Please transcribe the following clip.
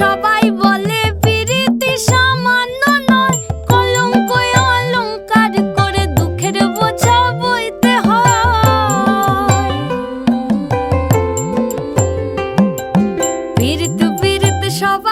সবাই বলে পিরিতি সামান্য নয়, কলঙ্ক অলংকার করে দুঃখের বোঝা বইতে হয়। পিরিত পিরিত সবাই